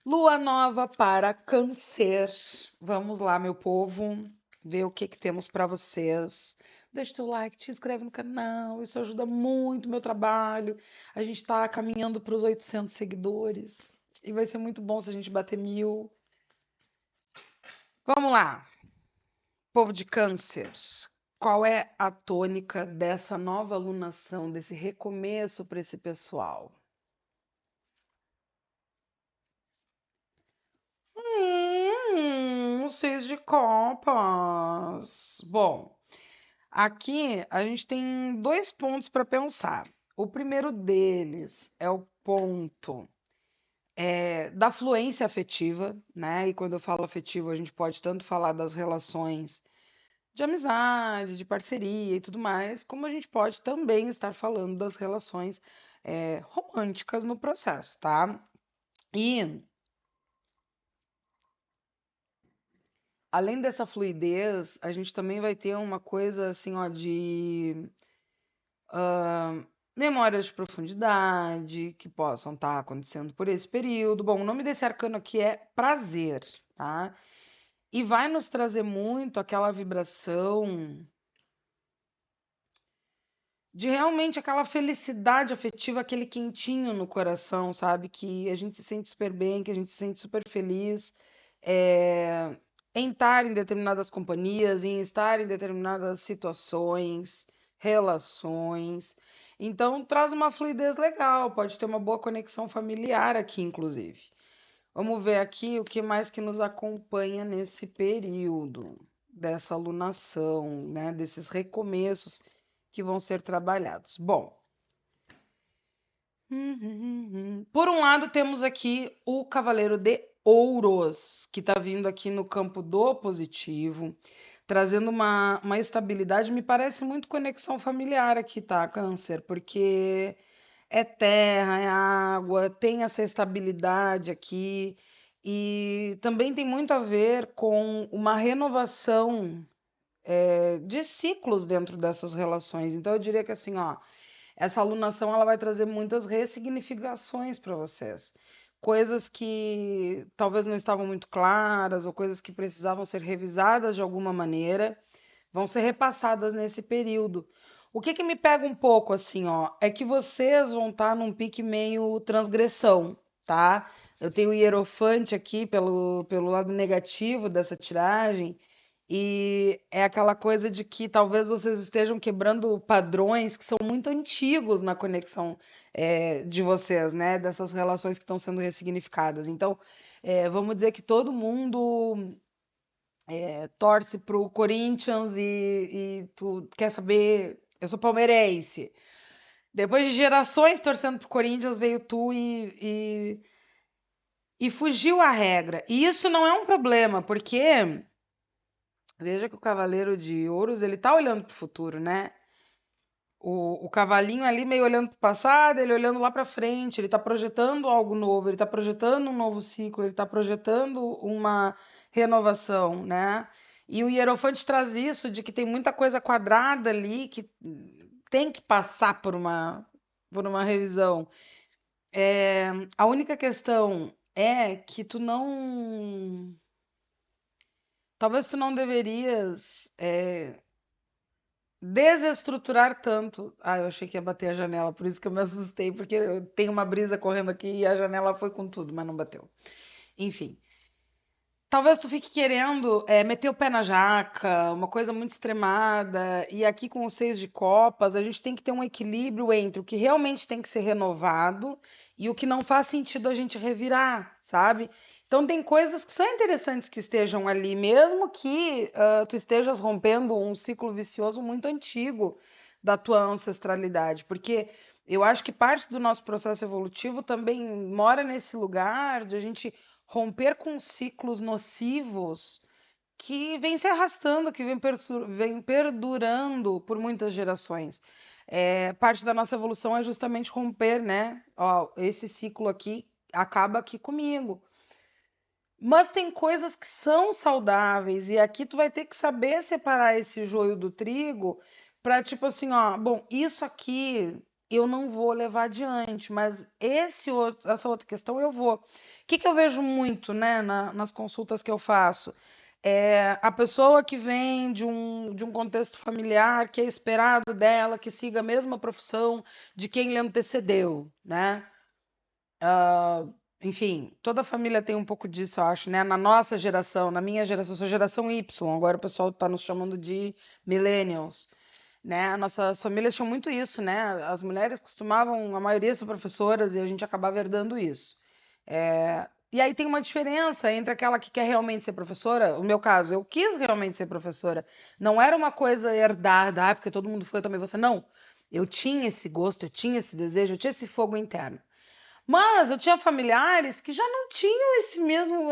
Lua nova para Câncer. Vamos lá, meu povo, ver o que temos para vocês. Deixa o teu like, te inscreve no canal, isso ajuda muito o meu trabalho. A gente está caminhando para os 800 seguidores e vai ser muito bom se a gente bater 1000. Vamos lá, povo de Câncer. Qual é a tônica dessa nova alunação, desse recomeço para esse pessoal? Seis de copas. Bom, aqui a gente tem dois pontos para pensar. O primeiro deles é o ponto da fluência afetiva, né? E quando eu falo afetivo, a gente pode tanto falar das relações de amizade, de parceria e tudo mais, como a gente pode também estar falando das relações românticas no processo, tá? E além dessa fluidez, a gente também vai ter uma coisa assim, ó, de memórias de profundidade que possam estar acontecendo por esse período. Bom, o nome desse arcano aqui é prazer, tá? E vai nos trazer muito aquela vibração de realmente aquela felicidade afetiva, aquele quentinho no coração, sabe? Que a gente se sente super bem, que a gente se sente super feliz em estar em determinadas companhias, em estar em determinadas situações, relações. Então, traz uma fluidez legal, pode ter uma boa conexão familiar aqui, inclusive. Vamos ver aqui o que mais que nos acompanha nesse período dessa alunação, né? Desses recomeços que vão ser trabalhados. Bom, por um lado, temos aqui o Cavaleiro de Ouros, que está vindo aqui no campo do positivo, trazendo uma estabilidade. Me parece muito conexão familiar aqui, tá, Câncer? Porque é terra, é água, tem essa estabilidade aqui. E também tem muito a ver com uma renovação de ciclos dentro dessas relações. Então, eu diria que assim, ó. Essa alunação ela vai trazer muitas ressignificações para vocês. Coisas que talvez não estavam muito claras ou coisas que precisavam ser revisadas de alguma maneira, vão ser repassadas nesse período. O que me pega um pouco assim, ó, é que vocês vão estar num pique meio transgressão, tá? Eu tenho o Hierofante aqui pelo lado negativo dessa tiragem, e é aquela coisa de que talvez vocês estejam quebrando padrões que são muito antigos na conexão de vocês, né? Dessas relações que estão sendo ressignificadas. Então, vamos dizer que todo mundo torce pro Corinthians e tu quer saber. Eu sou palmeirense. Depois de gerações torcendo pro Corinthians, veio tu e fugiu a regra. E isso não é um problema, porque veja que o Cavaleiro de Ouros, ele tá olhando pro futuro, né? O cavalinho ali meio olhando pro passado, ele olhando lá para frente, ele tá projetando algo novo, ele tá projetando um novo ciclo, ele tá projetando uma renovação, né? E o Hierofante traz isso de que tem muita coisa quadrada ali que tem que passar por uma revisão. A única questão é que tu não. Talvez tu não deverias desestruturar tanto. Ah, eu achei que ia bater a janela, por isso que eu me assustei, porque eu tenho uma brisa correndo aqui e a janela foi com tudo, mas não bateu. Enfim. Talvez tu fique querendo meter o pé na jaca, uma coisa muito extremada, e aqui com os 6 de copas, a gente tem que ter um equilíbrio entre o que realmente tem que ser renovado e o que não faz sentido a gente revirar, sabe? Então tem coisas que são interessantes que estejam ali, mesmo que tu estejas rompendo um ciclo vicioso muito antigo da tua ancestralidade, porque eu acho que parte do nosso processo evolutivo também mora nesse lugar de a gente romper com ciclos nocivos que vêm se arrastando, que vem perdurando por muitas gerações. Parte da nossa evolução é justamente romper, né? Ó, esse ciclo aqui acaba aqui comigo. Mas tem coisas que são saudáveis, e aqui tu vai ter que saber separar esse joio do trigo para tipo assim, ó, bom, isso aqui eu não vou levar adiante, mas essa outra questão eu vou. O que que eu vejo muito, né, nas consultas que eu faço? É a pessoa que vem de um contexto familiar que é esperado dela que siga a mesma profissão de quem lhe antecedeu, né? Enfim, toda família tem um pouco disso, eu acho, né? Na nossa geração, na minha geração, eu sou geração Y, agora o pessoal está nos chamando de millennials, né? Nossas famílias tinham muito isso, né? As mulheres costumavam, a maioria ser professoras e a gente acabava herdando isso. E aí tem uma diferença entre aquela que quer realmente ser professora, o meu caso, eu quis realmente ser professora. Não era uma coisa herdada, porque todo mundo foi, eu também você. Não. Eu tinha esse gosto, eu tinha esse desejo, eu tinha esse fogo interno. Mas eu tinha familiares que já não tinham esse mesmo,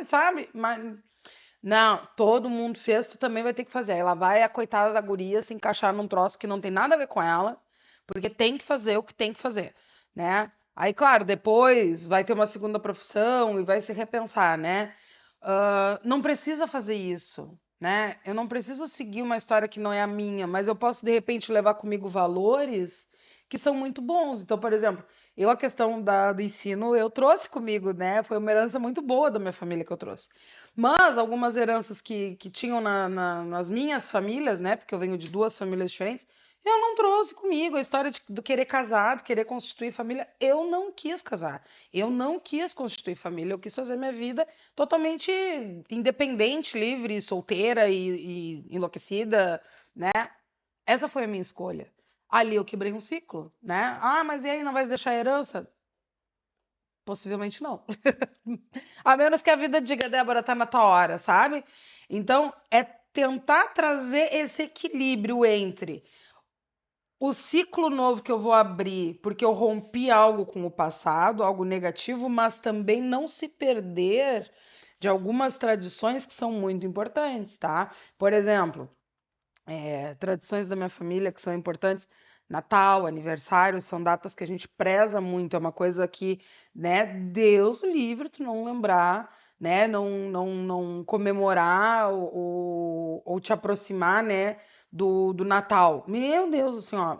sabe? Mas não, todo mundo fez, tu também vai ter que fazer. Aí ela vai a coitada da guria se encaixar num troço que não tem nada a ver com ela, porque tem que fazer o que tem que fazer, né? Aí, claro, depois vai ter uma segunda profissão e vai se repensar, né? Não precisa fazer isso, né? Eu não preciso seguir uma história que não é a minha, mas eu posso, de repente, levar comigo valores que são muito bons. Então, por exemplo, a questão do ensino, eu trouxe comigo, né? Foi uma herança muito boa da minha família que eu trouxe. Mas algumas heranças que tinham nas minhas famílias, né? Porque eu venho de duas famílias diferentes, eu não trouxe comigo a história do querer casar, de querer constituir família. Eu não quis casar. Eu não quis constituir família. Eu quis fazer minha vida totalmente independente, livre, solteira e enlouquecida, né? Essa foi a minha escolha. Ali eu quebrei um ciclo, né? Ah, mas e aí não vai deixar herança? Possivelmente não. A menos que a vida diga, Débora, tá na tua hora, sabe? Então, é tentar trazer esse equilíbrio entre o ciclo novo que eu vou abrir, porque eu rompi algo com o passado, algo negativo, mas também não se perder de algumas tradições que são muito importantes, tá? Por exemplo, tradições da minha família que são importantes. Natal, aniversário, são datas que a gente preza muito, é uma coisa que, né, Deus o livre, tu não lembrar, né, não comemorar ou te aproximar, né, do Natal. Meu Deus, assim, ó,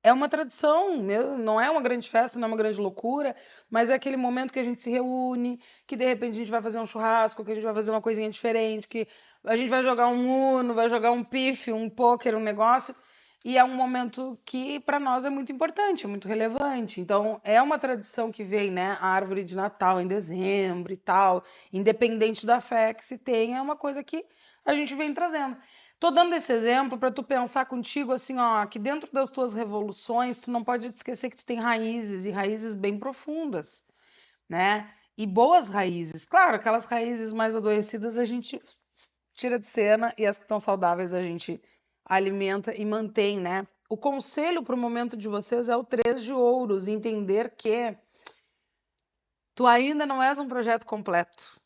é uma tradição, não é uma grande festa, não é uma grande loucura, mas é aquele momento que a gente se reúne, que de repente a gente vai fazer um churrasco, que a gente vai fazer uma coisinha diferente, que a gente vai jogar um Uno, vai jogar um pife, um pôquer, um negócio, e é um momento que para nós é muito importante, é muito relevante. Então, é uma tradição que vem, né, a árvore de Natal em dezembro e tal, independente da fé que se tenha, é uma coisa que a gente vem trazendo. Tô dando esse exemplo para tu pensar contigo assim, ó, que dentro das tuas revoluções, tu não pode te esquecer que tu tem raízes e raízes bem profundas, né? E boas raízes. Claro, aquelas raízes mais adoecidas a gente tira de cena e as que estão saudáveis a gente alimenta e mantém, né? O conselho para o momento de vocês é o 3 de ouros, entender que tu ainda não és um projeto completo.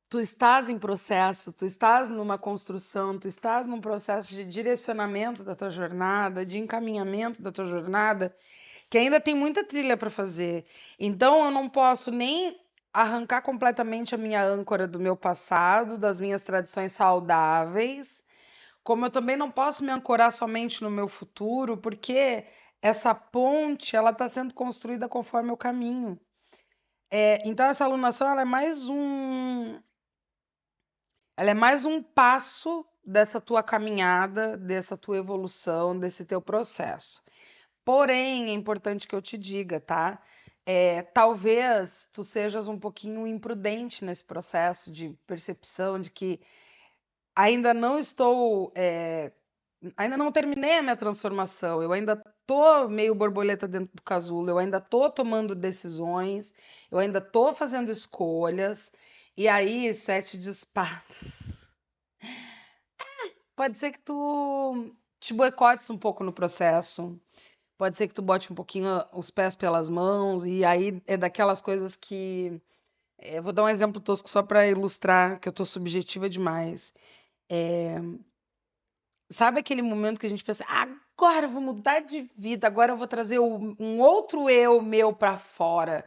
Tu estás em processo, tu estás numa construção, tu estás num processo de direcionamento da tua jornada, de encaminhamento da tua jornada, que ainda tem muita trilha para fazer. Então eu não posso nem arrancar completamente a minha âncora do meu passado, das minhas tradições saudáveis, como eu também não posso me ancorar somente no meu futuro, porque essa ponte ela está sendo construída conforme eu caminho. Então essa alunação ela é mais um passo dessa tua caminhada, dessa tua evolução, desse teu processo. Porém, é importante que eu te diga, tá? Talvez tu sejas um pouquinho imprudente nesse processo de percepção de que ainda não estou, ainda não terminei a minha transformação, eu ainda tô meio borboleta dentro do casulo, eu ainda tô tomando decisões, eu ainda tô fazendo escolhas, e aí, 7 de espadas. Pode ser que tu te boicotes um pouco no processo. Pode ser que tu bote um pouquinho os pés pelas mãos. E aí é daquelas coisas que. Vou dar um exemplo tosco só para ilustrar que eu tô subjetiva demais. Sabe aquele momento que a gente pensa, agora eu vou mudar de vida, agora eu vou trazer um outro eu meu para fora.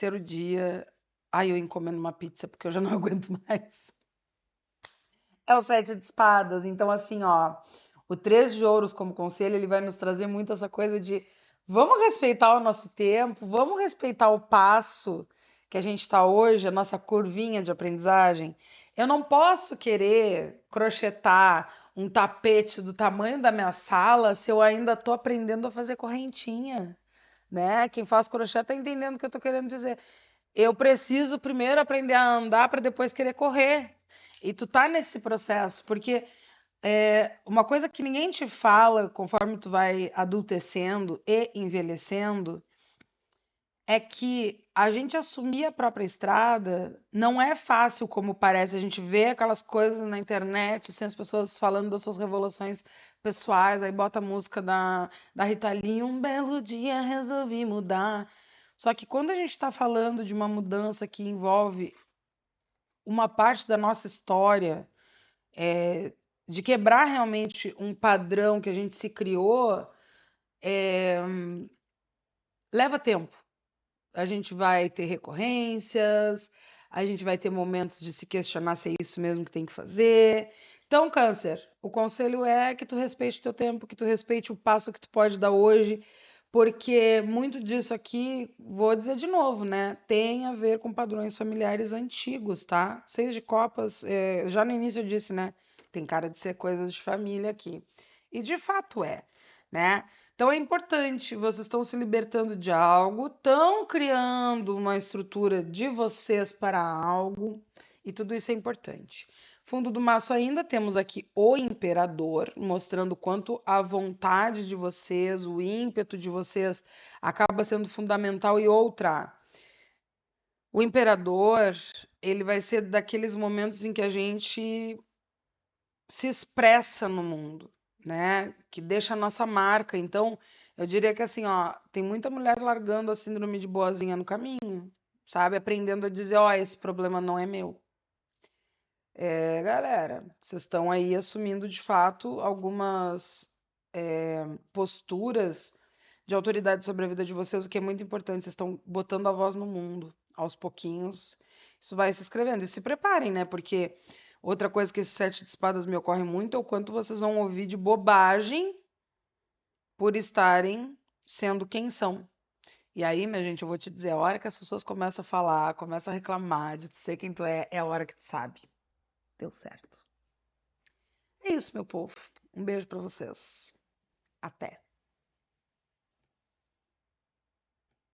terceiro dia, ai, eu encomendo uma pizza porque eu já não aguento mais. É o sete de espadas. Então, assim, ó, o três de ouros como conselho, ele vai nos trazer muito essa coisa de vamos respeitar o nosso tempo, vamos respeitar o passo que a gente está hoje, a nossa curvinha de aprendizagem. Eu não posso querer crochetar um tapete do tamanho da minha sala se eu ainda estou aprendendo a fazer correntinha, né? Quem faz crochê tá entendendo o que eu estou querendo dizer. Eu preciso primeiro aprender a andar para depois querer correr. E tu tá nesse processo, porque uma coisa que ninguém te fala conforme tu vai adultecendo e envelhecendo é que a gente assumir a própria estrada não é fácil como parece. A gente vê aquelas coisas na internet, assim, as pessoas falando das suas revoluções pessoais, aí bota a música da Rita Lee, um belo dia resolvi mudar. Só que quando a gente está falando de uma mudança que envolve uma parte da nossa história, de quebrar realmente um padrão que a gente se criou, leva tempo. A gente vai ter recorrências, a gente vai ter momentos de se questionar se é isso mesmo que tem que fazer. Então, Câncer, o conselho é que tu respeite o teu tempo, que tu respeite o passo que tu pode dar hoje, porque muito disso aqui, vou dizer de novo, né? Tem a ver com padrões familiares antigos, tá? Seis de copas, já no início eu disse, né? Tem cara de ser coisas de família aqui. E de fato é, né? Então é importante, vocês estão se libertando de algo, estão criando uma estrutura de vocês para algo, e tudo isso é importante. Fundo do maço ainda temos aqui o imperador, mostrando quanto a vontade de vocês, o ímpeto de vocês acaba sendo fundamental. E outra, o imperador, ele vai ser daqueles momentos em que a gente se expressa no mundo, né? Que deixa a nossa marca. Então, eu diria que assim, ó, tem muita mulher largando a síndrome de boazinha no caminho, sabe? Aprendendo a dizer, ó, esse problema não é meu. Galera, vocês estão aí assumindo de fato algumas posturas de autoridade sobre a vida de vocês, o que é muito importante. Vocês estão botando a voz no mundo, aos pouquinhos. Isso vai se escrevendo. E se preparem, né? Porque outra coisa que esse sete de espadas me ocorre muito é o quanto vocês vão ouvir de bobagem por estarem sendo quem são. E aí, minha gente, eu vou te dizer, a hora que as pessoas começam a falar, começam a reclamar de ser quem tu é a hora que tu sabe. Deu certo. É isso, meu povo. Um beijo pra vocês. Até.